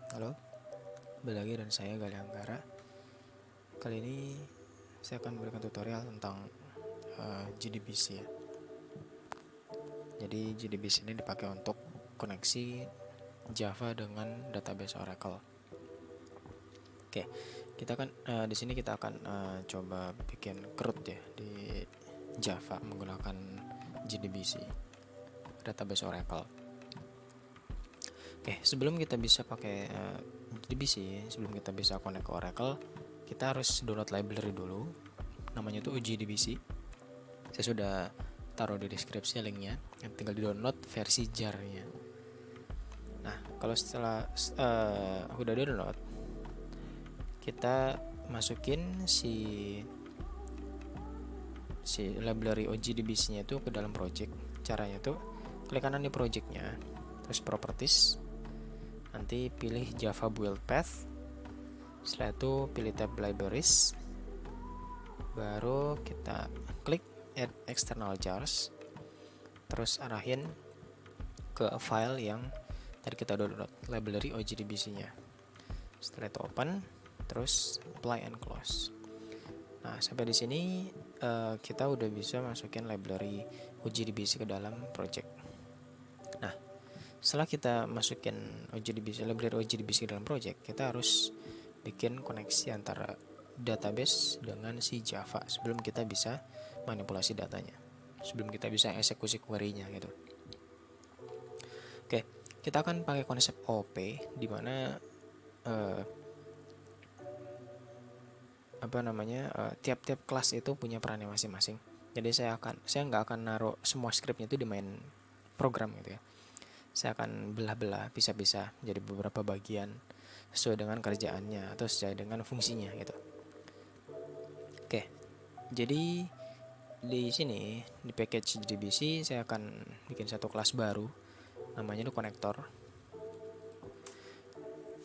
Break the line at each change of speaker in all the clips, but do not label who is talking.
Halo, kembali lagi dan saya Gali Anggara. Kali ini saya akan memberikan tutorial tentang JDBC ya. Jadi JDBC ini dipakai untuk koneksi Java dengan database Oracle. Oke, kita akan di sini kita akan coba bikin CRUD ya di Java menggunakan JDBC database Oracle. Oke, sebelum kita bisa pakai JDBC, sebelum kita bisa connect ke Oracle, kita harus download library dulu. Namanya tuh JDBC. Saya sudah taruh di deskripsi linknya, tinggal di download versi jar-nya. Nah, kalau setelah udah download, kita masukin si library OJDBC-nya itu ke dalam project. Caranya tuh klik kanan di project-nya, terus properties, nanti pilih Java build path, setelah itu pilih tab libraries, baru kita klik add external jars, terus arahin ke file yang tadi kita download, library OJDBC-nya. Setelah itu open, terus apply and close. Nah, sampai di sini kita udah bisa masukin library OJDBC ke dalam project. Nah, setelah kita masukin library OJDBC ke dalam project, kita harus bikin koneksi antara database dengan si Java sebelum kita bisa manipulasi datanya, sebelum kita bisa eksekusi query-nya gitu. Oke, kita akan pakai konsep OP di mana tiap-tiap kelas itu punya perannya masing-masing. Jadi saya nggak akan naruh semua scriptnya itu di main program gitu ya. Saya akan belah-belah, pisah-pisah jadi beberapa bagian sesuai dengan kerjaannya atau sesuai dengan fungsinya gitu. Oke, jadi di sini di package JDBC saya akan bikin satu kelas baru, namanya itu konektor.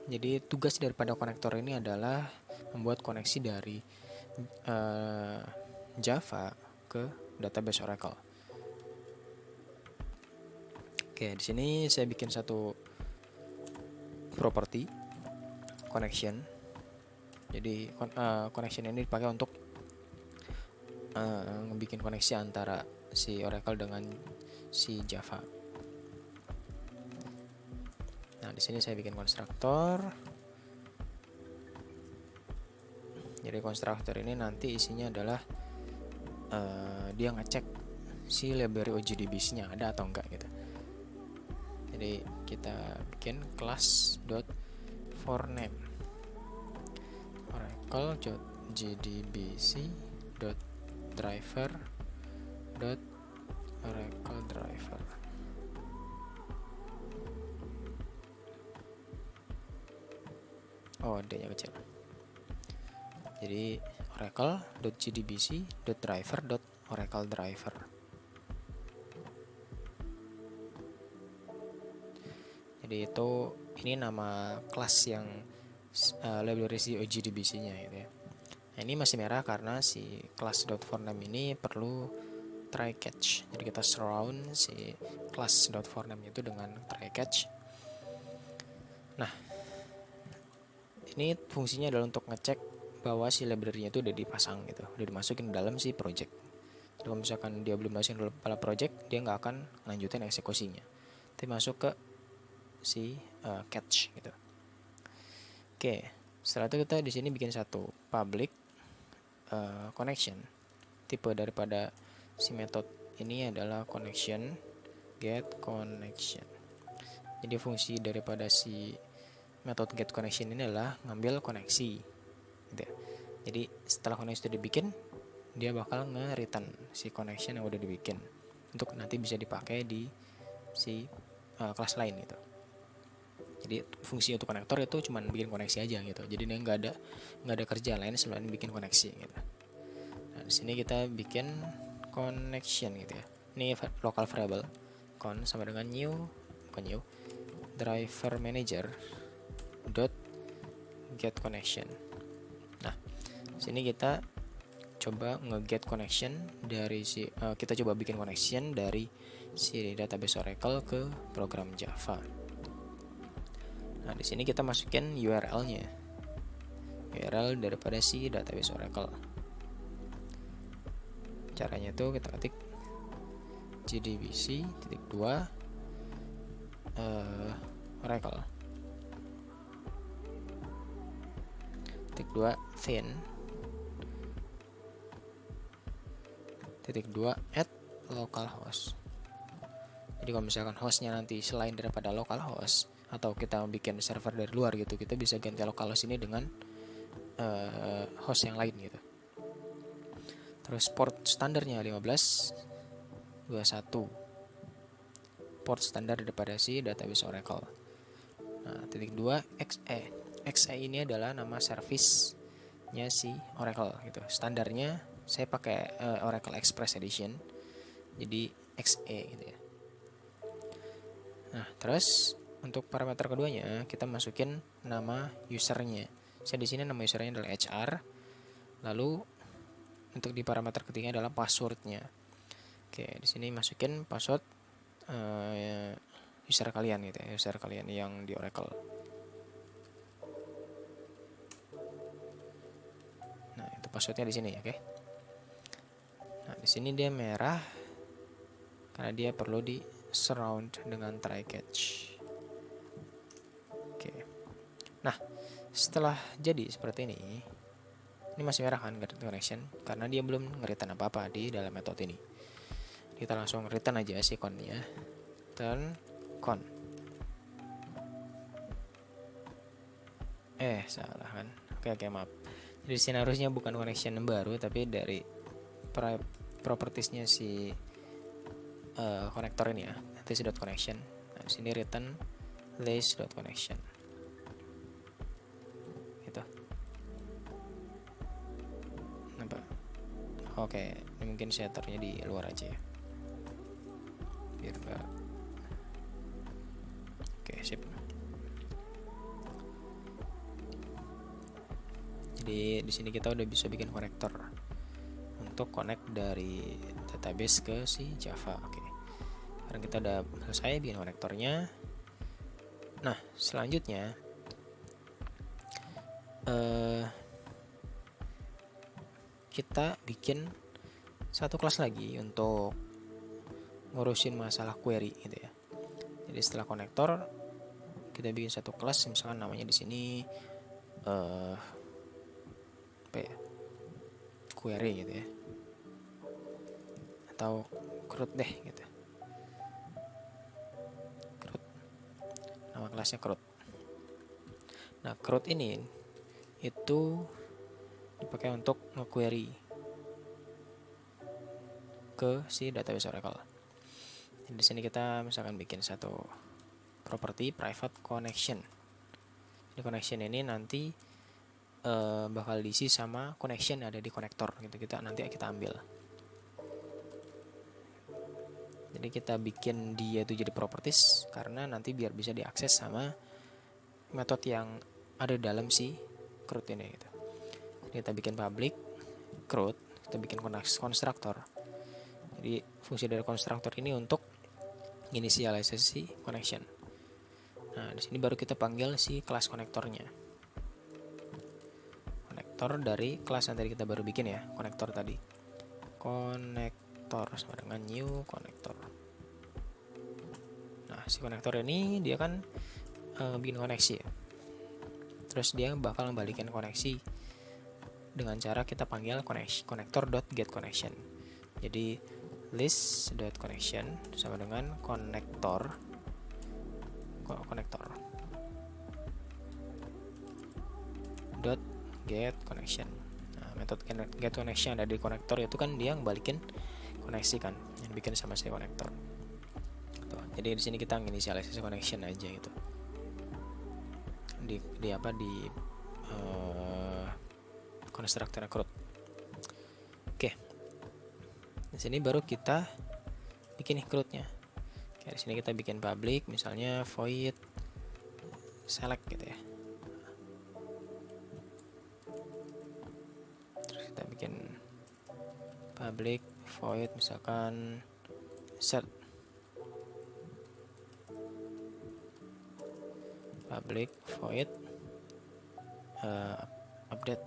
Jadi tugas daripada konektor ini adalah membuat koneksi dari Java ke database Oracle. Oke, di sini saya bikin satu property connection. Jadi connection ini dipakai untuk bikin koneksi antara si Oracle dengan si Java. Nah, di sini saya bikin konstruktor. Jadi konstruktor ini nanti isinya adalah dia ngecek si library OJDBC-nya ada atau enggak gitu. Jadi kita bikin class.forName oracle.jdbc.driver.oracle_driver. Oh, D-nya kecil. Jadi oracle.jdbc.driver.oracle_driver. Jadi ini nama kelas yang library si OJDBC-nya gitu ya. Nah, ini masih merah karena si class.forName ini perlu try catch. Jadi kita surround si class.forName itu dengan try catch. Nah, ini fungsinya adalah untuk ngecek bahwa si library-nya itu udah dipasang gitu, udah dimasukin ke dalam si project. Jadi kalau misalkan dia belum masukin dalam project, dia nggak akan lanjutin eksekusinya. Tapi masuk ke si catch gitu. Oke, setelah itu kita di sini bikin satu public connection. Tipe daripada si method ini adalah connection get connection. Jadi fungsi daripada si method get connection ini adalah ngambil koneksi gitu. Jadi setelah koneksi itu dibikin, dia bakal nge-return si connection yang udah dibikin untuk nanti bisa dipakai di si kelas lain gitu. Jadi fungsi untuk konektor itu cuma bikin koneksi aja gitu. Jadi dia nggak ada kerja lain selain bikin koneksi gitu. Nah, di sini kita bikin connection gitu ya. Ini local variable con sama dengan driver manager dot get connection. Nah, sini kita coba nge-get connection dari kita coba bikin connection dari si database Oracle ke program Java. Nah, di sini kita masukin URL-nya. URL daripada si database Oracle. Caranya tuh kita ketik JDBC titik 2 Oracle titik 2 thin titik 2 at localhost. Jadi kalau misalkan hostnya nanti selain daripada localhost atau kita bikin server dari luar gitu, kita bisa ganti localhost ini dengan host yang lain gitu. Terus port standarnya 1521, port standar daripada si database Oracle. Nah, titik 2 XE ini adalah nama service-nya si Oracle gitu. Standarnya saya pakai Oracle Express Edition, jadi XE gitu ya. Nah, terus untuk parameter keduanya kita masukin nama usernya. Saya di sini nama usernya adalah HR. Lalu untuk di parameter ketiga adalah passwordnya. Oke, di sini masukin password user kalian gitu ya, user kalian yang di Oracle. Nah, itu passwordnya di sini, oke. Nah, di sini dia merah karena dia perlu di surround dengan try catch. Oke. Nah, setelah jadi seperti ini masih merah kan get connection karena dia belum nge-return apa-apa di dalam metode ini. Kita langsung return aja si connya. Turn con. Salah kan. Oke, maaf. Jadi sini harusnya bukan connection yang baru tapi dari propertiesnya si konektor ini ya, this.connection. Nah, di sini return this.connection. Gitu. Nampak? Oke, ini mungkin saya taruhnya di luar aja ya. Biar enggak. Oke, sip. Jadi di sini kita udah bisa bikin konektor untuk connect dari database ke si Java. Oke. Sekarang kita udah selesai bikin konektornya. Nah, selanjutnya kita bikin satu kelas lagi untuk ngurusin masalah query gitu ya. Jadi setelah konektor kita bikin satu kelas, misalkan namanya di sini apa ya, query gitu ya, atau CRUD deh gitu. CRUD, nama kelasnya CRUD. Nah, CRUD ini itu dipakai untuk nge-query ke si database Oracle. Jadi di sini kita misalkan bikin satu property private connection. Di connection ini nanti bakal diisi sama connection yang ada di konektor gitu. Nanti kita ambil. Jadi kita bikin dia itu jadi properties karena nanti biar bisa diakses sama metode yang ada dalam si CRUD ini gitu. Jadi kita bikin public CRUD, kita bikin konstruktor. Jadi fungsi dari konstruktor ini untuk inisialisasi connection. Nah, di sini baru kita panggil si kelas konektornya. Konektor dari kelas yang tadi kita baru bikin ya, konektor tadi. Konektor sama dengan new konektor. Nah, si konektor ini dia kan bikin koneksi ya. Terus dia bakal membalikan koneksi dengan cara kita panggil connector.getConnection. Jadi list.connection sama dengan konektor dot get connection. Nah, metode get connection ada di konektor itu kan dia balikin koneksi kan yang bikin sama si konektor. Tuh, jadi di sini kita inisialisasi connection aja gitu. Di konstruktor CRUD. Oke. Di sini baru kita bikin CRUD-nya. Di sini kita bikin public misalnya void select gitu ya. Terus kita bikin public void misalkan set public void update,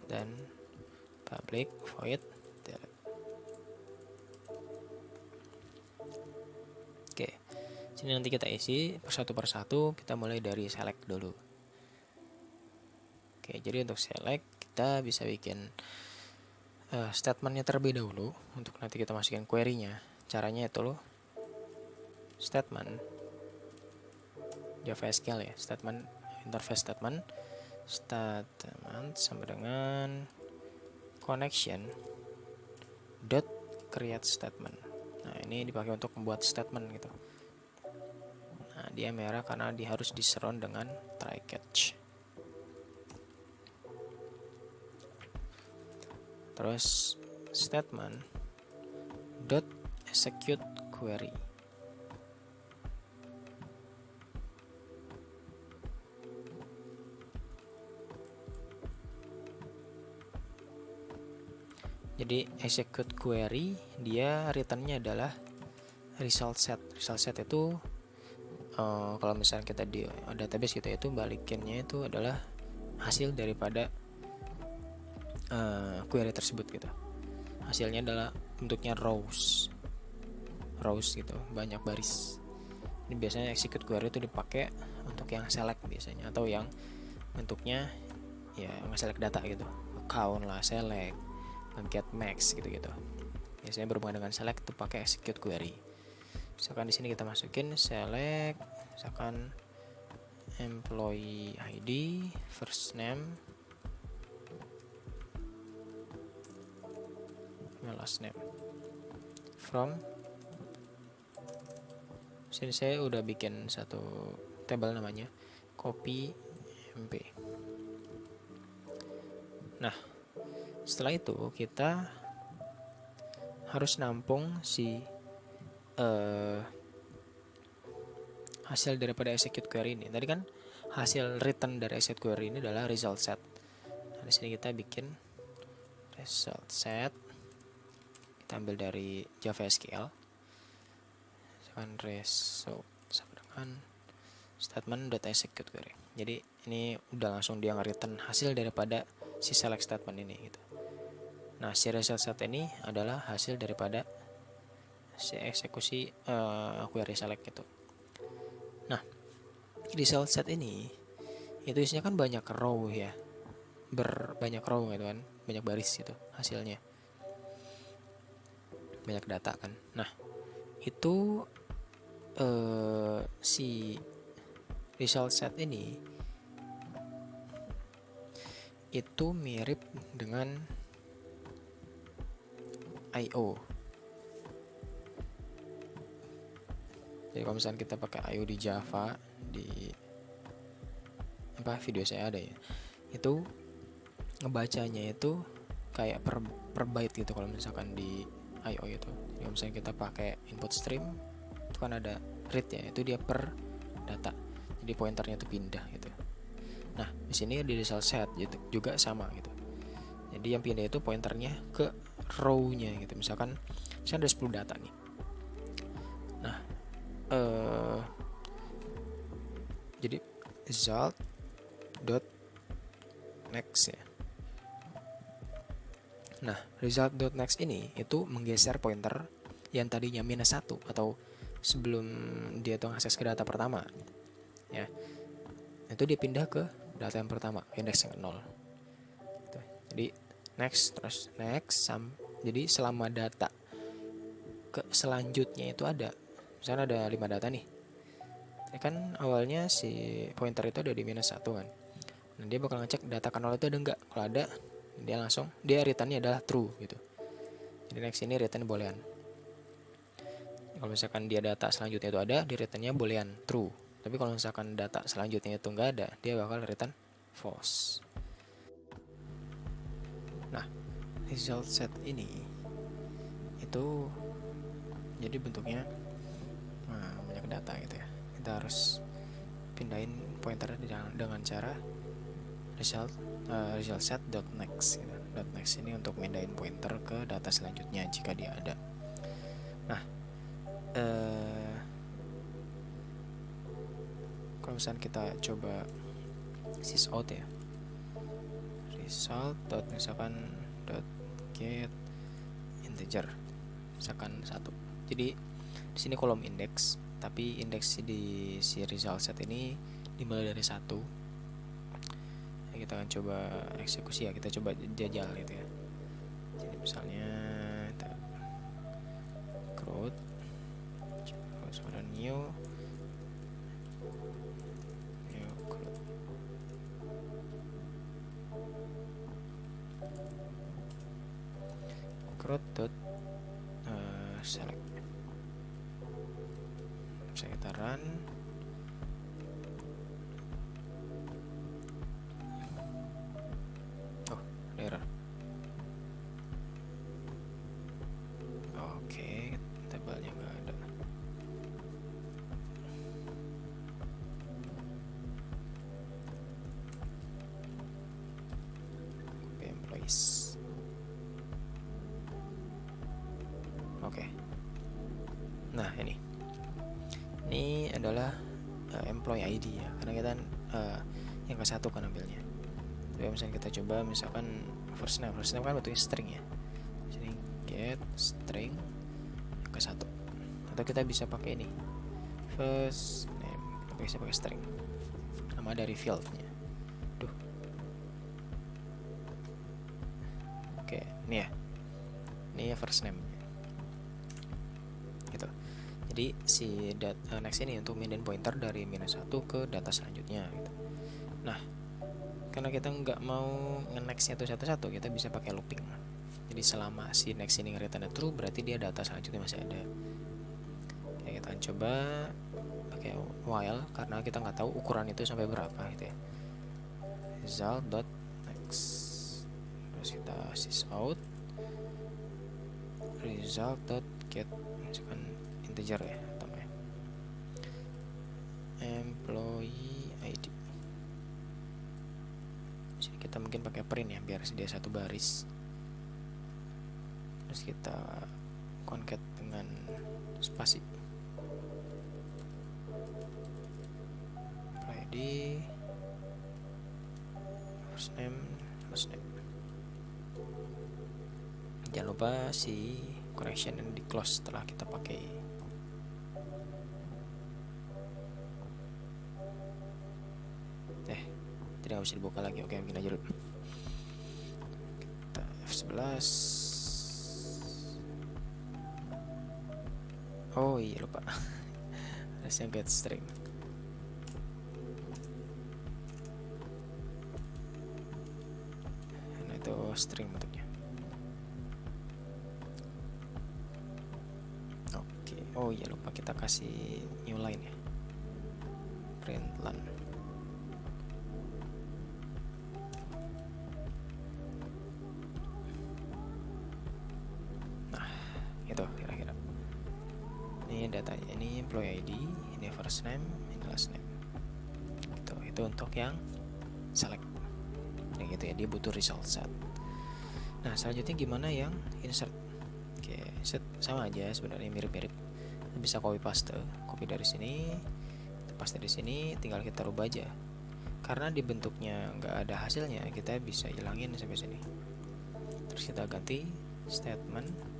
dan public void delete. Oke, sini nanti kita isi persatu persatu. Kita mulai dari select dulu. Oke, jadi untuk select kita bisa bikin statementnya terlebih dahulu untuk nanti kita masukin query-nya. Caranya itu loh, statement Java SQL ya, statement interface statement sama dengan connection dot create statement. Nah, ini dipakai untuk membuat statement gitu. Nah, dia merah karena dia harus disurround dengan try catch. Terus statement dot execute query. Jadi execute query dia returnnya adalah result set. Result set itu kalau misalnya kita di database gitu, itu balikinnya itu adalah hasil daripada query tersebut gitu. Hasilnya adalah bentuknya rows gitu, banyak baris. Ini biasanya execute query itu dipakai untuk yang select biasanya, atau yang bentuknya ya nge-select data gitu, account lah, select, get max gitu-gitu. Biasanya berhubungan dengan select itu pakai execute query. Misalkan di sini kita masukin select, misalkan employee ID, first name, last name, from. Sini saya udah bikin satu tabel namanya copy mp. Nah, setelah itu kita harus nampung si hasil daripada execute query ini. Tadi kan hasil return dari execute query ini adalah result set. Nah, di sini kita bikin result set. Kita ambil dari Java SQL. Misalkan result sama dengan statement.execute query. Jadi ini udah langsung dia nge-return hasil daripada si select statement ini gitu. Nah, si result set ini adalah hasil daripada si eksekusi query select gitu. Nah, result set ini itu isinya kan banyak row ya, banyak row gitu kan, banyak baris gitu hasilnya, banyak data kan. Nah, itu si result set ini itu mirip dengan IO. Jadi kalau misalnya kita pakai IO di Java, di video saya ada ya, itu ngebacanya itu kayak per byte gitu kalau misalkan di IO itu. Jadi kalau misalnya kita pakai input stream itu kan ada read ya, itu dia per data, jadi pointernya itu pindah gitu. Nah, di sini di result set gitu juga sama gitu. Jadi yang pindah itu pointernya ke row-nya gitu. Misalkan ada 10 data nih. Nah, jadi result dot next ya. Nah, result dot next ini itu menggeser pointer yang tadinya -1 atau sebelum dia tuh akses ke data pertama ya, itu dia pindah ke data yang pertama, indeks yang 0 gitu. Jadi next, terus next, jadi selama data ke selanjutnya itu ada, misalnya ada 5 data nih ya kan, awalnya si pointer itu ada di -1 kan. Nah, dia bakal ngecek data ke 0 itu ada enggak. Kalau ada, dia returnnya adalah true gitu. Jadi next ini return boolean. Kalau misalkan dia data selanjutnya itu ada, di returnnya boolean true. Tapi kalau misalkan data selanjutnya itu enggak ada, dia bakal return false. Nah, result set ini itu jadi bentuknya banyak data gitu ya. Kita harus pindahin pointer dengan cara result set dot next gitu. Dot next ini untuk pindahin pointer ke data selanjutnya jika dia ada. Nah, kalau misalnya kita coba sysout ya, result dot misalkan dot get integer misalkan 1. Jadi di sini kolom indeks, tapi indeks di si result set ini dimulai dari 1. Ya, kita akan coba eksekusi ya, kita coba jajal gitu ya. Jadi misalnya kita growth new growth dot select. Bisa kita run. Oh, ada error. Oke, tabelnya nggak ada. Copy employees. Oke. Nah, ini adalah employee ID ya, karena kita yang ke satu kan ambilnya. Tapi misalnya kita coba misalkan first name kan bentuknya string ya. Jadi get string ke satu. Atau kita bisa pakai ini first name, kita bisa pakai string nama dari fieldnya. Oke, ini ya. Ini first name. Gitu. Jadi si next ini untuk mindahin pointer dari -1 ke data selanjutnya gitu. Nah, karena kita nggak mau nge-nextnya itu satu-satu, kita bisa pakai looping. Jadi selama si next ini nge-return true, berarti dia data selanjutnya masih ada. Oke, kita akan coba pakai while karena kita nggak tahu ukuran itu sampai berapa gitu ya. Result.next, terus kita sysout result.get misalkan integer ya namanya, employee ID. Jadi kita mungkin pakai print ya biar dia satu baris. Terus kita concat dengan spasi. ID first name last name. Jangan lupa si connection ini di close setelah kita pakai. Tidak bisa dibuka lagi. Oke, mungkin aja dulu. Kita F11. Oh iya, lupa. Harusnya get string. Nah, itu string bentuknya. Oke. Oh iya, lupa kita kasih new line ya. Print line. Itu kira-kira ini datanya, ini employee ID, ini first name, ini last name gitu. Itu untuk yang select ya gitu ya, dia butuh result set. Nah, selanjutnya gimana yang insert? Oke, insert sama aja sebenarnya, mirip-mirip. Bisa copy dari sini, paste di sini, tinggal kita rubah aja. Karena di bentuknya nggak ada hasilnya, kita bisa hilangin sampai sini. Terus kita ganti statement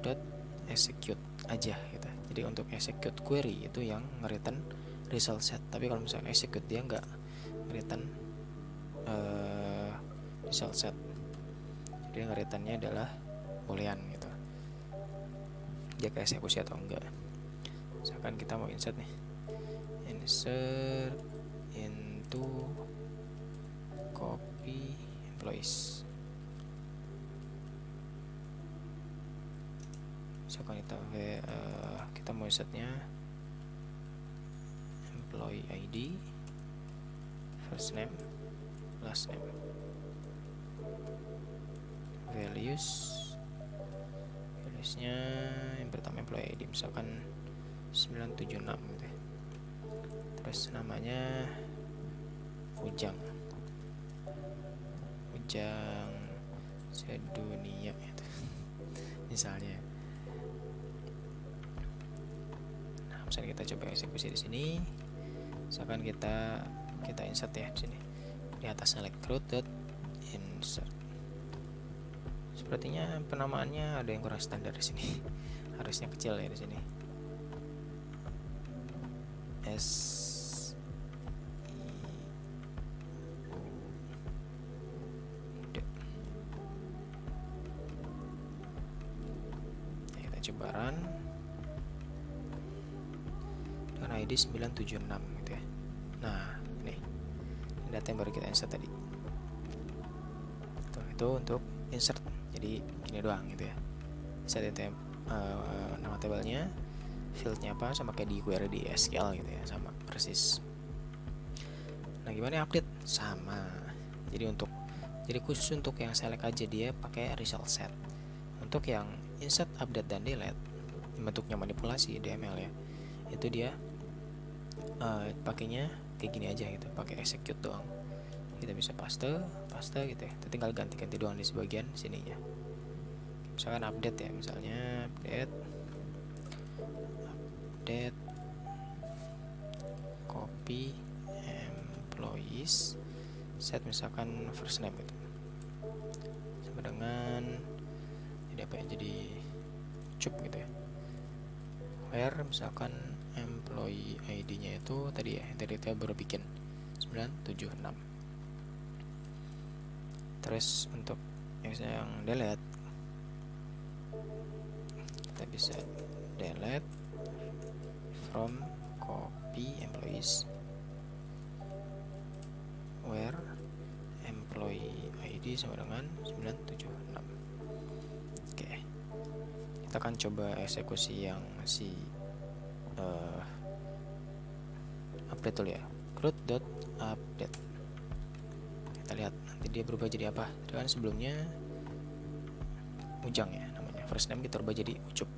dot execute aja gitu. Jadi untuk execute query itu yang nge-return result set. Tapi kalau misalnya execute dia nggak nge-return result set. Jadi nge-returnnya adalah boolean gitu. Dia ke eksekusi atau enggak. Misalkan kita mau insert nih. Insert into copy employees. Misalkan kita mau insertnya employee ID, first name, last name, valuesnya yang pertama employee ID misalkan 976 gitu ya. Terus namanya Ujang sedunia gitu misalnya. Misalnya kita coba eksekusi di sini, Misalkan kita insert ya di sini. Di atas select root dot insert. Sepertinya penamaannya ada yang kurang standar di sini. Harusnya kecil ya di sini. S I D. Kita coba run dengan ID 976 gitu ya. Nah, ini data yang baru kita insert tadi. Tuh, itu untuk insert. Jadi gini doang gitu ya. Set nama tabelnya, fieldnya apa, sama kayak di query di SQL gitu ya, sama persis. Nah, gimana update? Sama. Jadi khusus untuk yang select aja dia pakai result set. Untuk yang insert, update, dan delete bentuknya manipulasi DML ya, itu dia pakainya kayak gini aja gitu, pakai execute doang. Kita bisa paste gitu ya, kita tinggal ganti-ganti doang di sebagian sininya. Misalkan update ya, misalnya update copy employees set, misalkan first name gitu, sama dengan jadi apa ya, jadi cup gitu ya. Where misalkan employee ID-nya itu tadi ya, tadi kita baru bikin 976. Terus untuk yang delete, kita bisa delete from copy employees where employee ID sama dengan 976. Oke, kita akan coba eksekusi yang si update dulu ya, root.update. Kita lihat nanti dia berubah jadi apa. Dengan sebelumnya Ujang ya namanya, first name kita ubah jadi Ucup.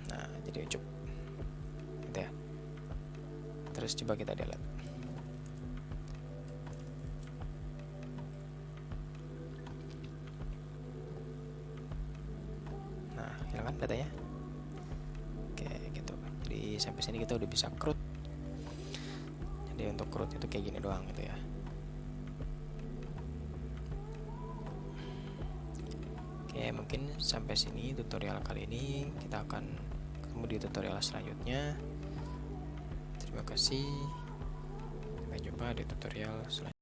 Nah, jadi Ucup gitu ya. Terus coba kita delete. Nah, hilang kan datanya. Oke, gitu. Jadi sampai sini kita udah bisa CRUD. Jadi untuk CRUD itu kayak gini doang gitu ya. Oke, mungkin sampai sini tutorial kali ini. Kita akan ketemu di tutorial selanjutnya. Terima kasih. Sampai jumpa di tutorial selanjutnya.